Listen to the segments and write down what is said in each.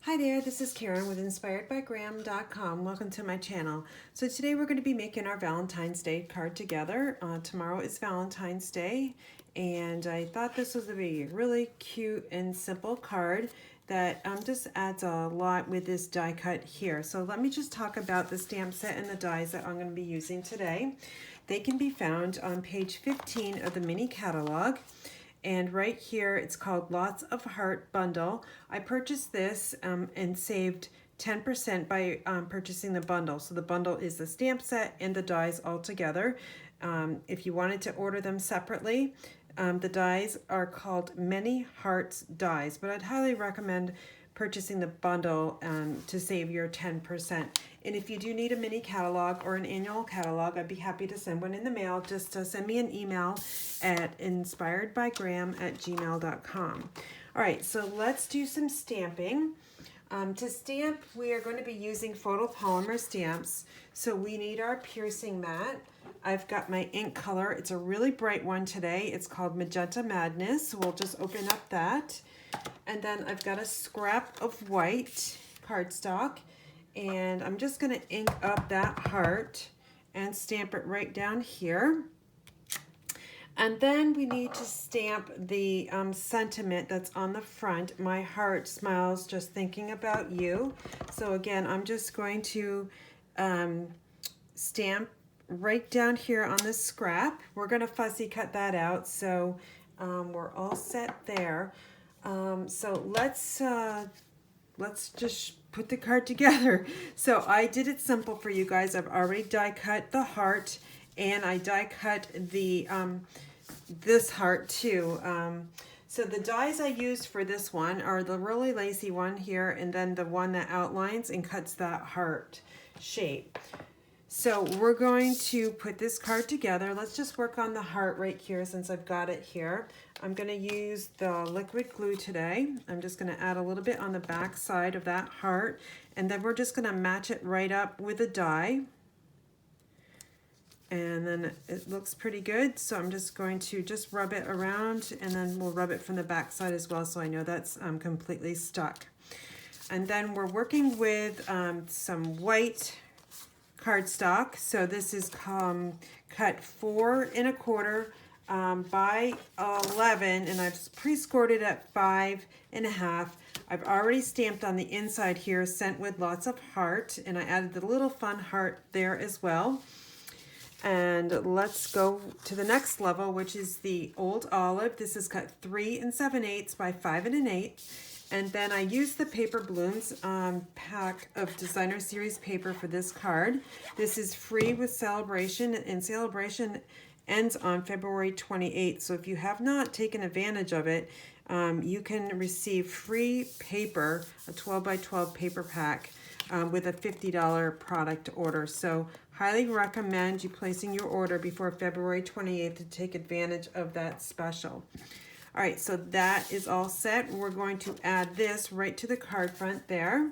Hi there, this is Karen with inspiredbygram.com. Welcome to my channel. So today we're going to be making our Valentine's Day card together. Tomorrow is Valentine's Day, and I thought this was going to be a really cute and simple card that just adds a lot with this die cut here. So let me just talk about the stamp set and the dies that I'm going to be using today. They can be found on page 15 of the mini catalog. And right here, it's called Lots of Heart Bundle. I purchased this and saved 10% by purchasing the bundle. So the bundle is the stamp set and the dies all together. If you wanted to order them separately, the dies are called Many Hearts Dies, but I'd highly recommend purchasing the bundle to save your 10%. And if you do need a mini catalog or an annual catalog, I'd be happy to send one in the mail. Just send me an email at inspiredbygram@gmail.com. All right, so let's do some stamping. To stamp, we are going to be using photopolymer stamps. So we need our piercing mat. I've got my ink color. It's a really bright one today. It's called Magenta Madness. So we'll just open up that. And then I've got a scrap of white cardstock. And I'm just going to ink up that heart and stamp it right down here. And then we need to stamp the sentiment that's on the front. My heart smiles just thinking about you. So again, I'm just going to stamp right down here on the scrap. We're going to fussy cut that out, so we're all set there. So let's just put the card together. So I did it simple for you guys. I've already die cut the heart, and I die cut the this heart too. So the dies I used for this one are the really lacy one here, and then the one that outlines and cuts that heart shape. So we're going to put this card together. Let's just work on the heart right here since I've got it here. I'm going to use the liquid glue today. I'm just going to add a little bit on the back side of that heart, and then we're just going to match it right up with a die. And then it looks pretty good, so I'm just going to just rub it around, and then we'll rub it from the back side as well, so I know that's completely stuck. And then we're working with some white cardstock. So this is cut 4 1/4 by 11, and I've pre-scored it at 5 1/2. I've already stamped on the inside here, sent with lots of heart, and I added the little fun heart there as well. And let's go to the next level, which is the old olive. This is cut 3 7/8 by 5 1/8. And then I used the Paper Blooms pack of Designer Series paper for this card. This is free with Celebration, and Celebration ends on February 28th. So if you have not taken advantage of it, you can receive free paper, a 12 by 12 paper pack with a $50 product order. So highly recommend you placing your order before February 28th to take advantage of that special. All right, so that is all set. We're going to add this right to the card front there.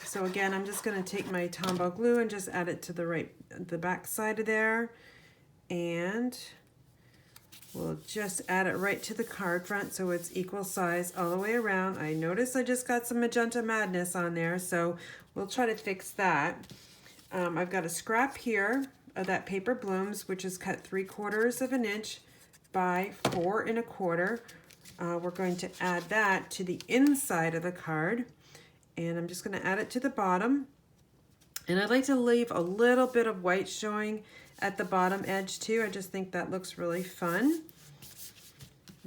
So again, I'm just going to take my Tombow glue and just add it to the back side of there. And we'll just add it right to the card front so it's equal size all the way around. I noticed I just got some Magenta Madness on there, so we'll try to fix that. I've got a scrap here of that Paper Blooms, which is cut 3/4 inch by 4 1/4. We're going to add that to the inside of the card, and I'm just going to add it to the bottom. And I like to leave a little bit of white showing at the bottom edge too. I just think that looks really fun.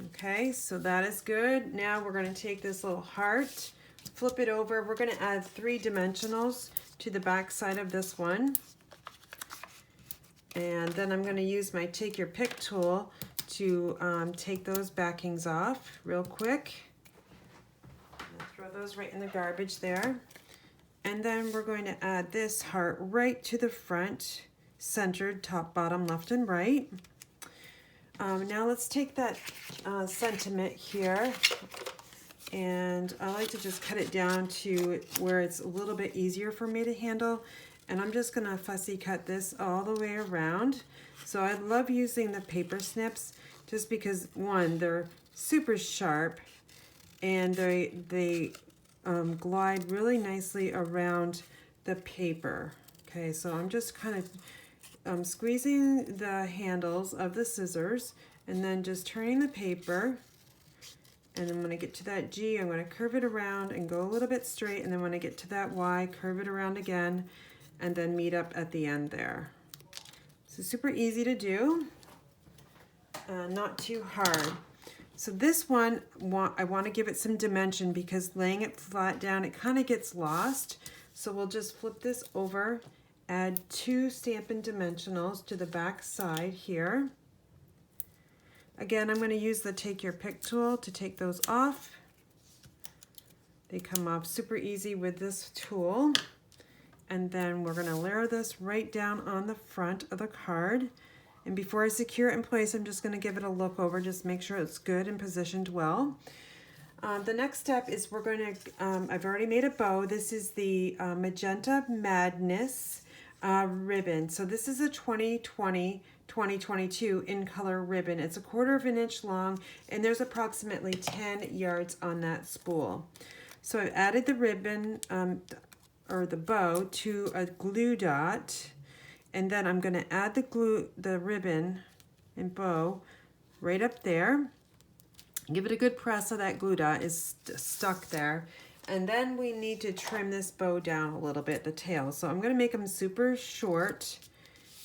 Okay, so that is good. Now we're going to take this little heart, flip it over. We're going to add 3 dimensionals to the back side of this one. And then I'm going to use my Take Your Pick tool to take those backings off real quick. I'll throw those right in the garbage there. And then we're going to add this heart right to the front, centered top, bottom, left, and right. Now let's take that sentiment here, and I like to just cut it down to where it's a little bit easier for me to handle. And I'm just going to fussy cut this all the way around. So I love using the paper snips just because, one, they're super sharp, and they glide really nicely around the paper. Okay, so I'm just kind of squeezing the handles of the scissors and then just turning the paper. And then when I get to that G, I'm going to curve it around and go a little bit straight. And then when I get to that Y, curve it around again and then meet up at the end there. So super easy to do, not too hard. So this one, I want to give it some dimension because laying it flat down, it kind of gets lost. So we'll just flip this over, add 2 Stampin' dimensionals to the back side here. Again, I'm going to use the Take Your Pick tool to take those off. They come off super easy with this tool. And then we're going to layer this right down on the front of the card. And before I secure it in place, I'm just going to give it a look over, just make sure it's good and positioned well. The next step is we're going to, I've already made a bow. This is the Magenta Madness ribbon. So this is a 2020-2022 in color ribbon. It's 1/4 of an inch long and there's approximately 10 yards on that spool. So I've added the ribbon or the bow to a glue dot, and then I'm going to add the ribbon and bow right up there. Give it a good press so that glue dot is stuck there. And then we need to trim this bow down a little bit, the tail. So I'm going to make them super short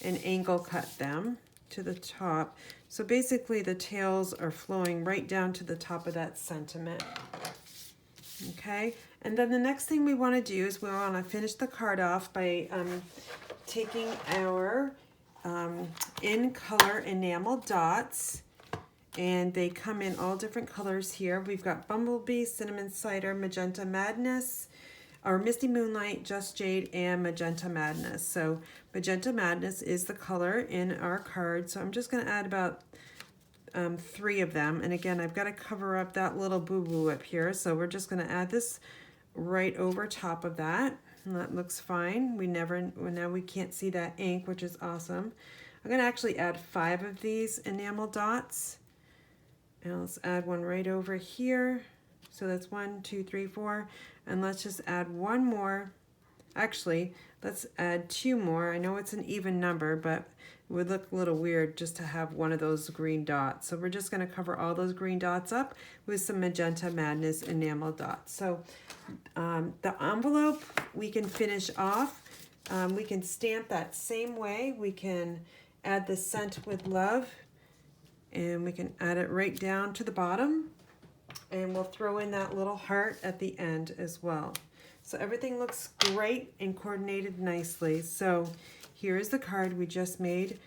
and angle cut them to the top. So basically the tails are flowing right down to the top of that sentiment. Okay, and then the next thing we want to do is we want to finish the card off by taking our in color enamel dots, and they come in all different colors here. We've got Bumblebee, Cinnamon Cider, Magenta Madness, or Misty Moonlight, Just Jade, and Magenta Madness. So Magenta Madness is the color in our card. So I'm just going to add about 3 of them. And again, I've got to cover up that little boo-boo up here. So we're just going to add this right over top of that. And that looks fine. Now we can't see that ink, which is awesome. I'm going to actually add 5 of these enamel dots. And let's add one right over here. So that's 1, 2, 3, 4. And let's just add 1 more. Actually, let's add 2 more. I know it's an even number, but it would look a little weird just to have one of those green dots. So we're just going to cover all those green dots up with some Magenta Madness enamel dots. So the envelope we can finish off. We can stamp that same way. We can add the Scent with Love, and we can add it right down to the bottom. And we'll throw in that little heart at the end as well. So everything looks great and coordinated nicely. So here is the card we just made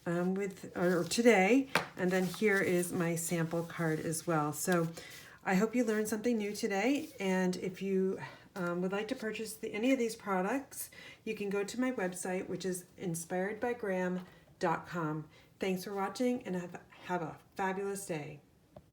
today. And then here is my sample card as well. So I hope you learned something new today. And if you would like to purchase any of these products, you can go to my website, which is inspiredbygraham.com. Thanks for watching and have a fabulous day.